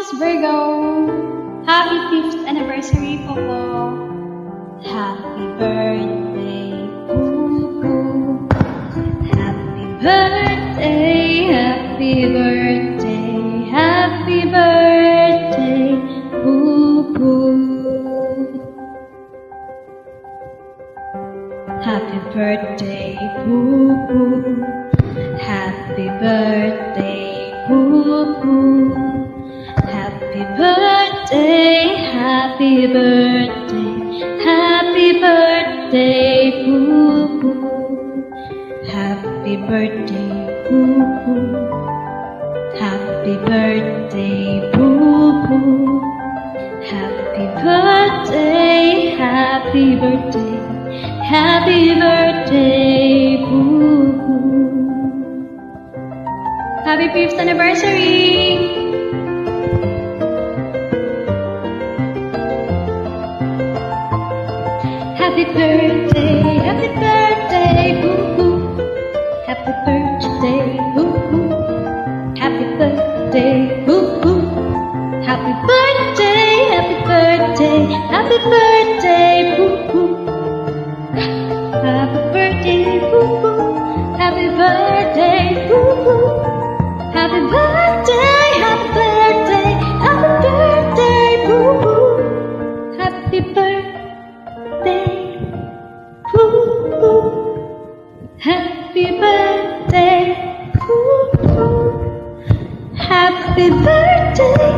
Miss Virgo. Happy 5th anniversary po po. Happy birthday, Poo. Happy birthday, happy birthday, happy birthday, Poo. Happy birthday, Poo. Happy birthday, Poo. Happy birthday, happy birthday, happy birthday, Poo. Happy birthday, Poo. Happy birthday, Poo. Happy birthday, happy birthday, happy birthday, Poo. Happy 5th anniversary! Happy birthday, Poo. Happy birthday, Poo. Happy birthday, Poo. Happy birthday, happy birthday, happy birthday, Poo. Happy birthday, Poo. Happy birthday, Poo. Happy birthday, happy birthday, happy birthday, Poo. Happy birthday, Poo. Happy birthday, Poo. Happy birthday,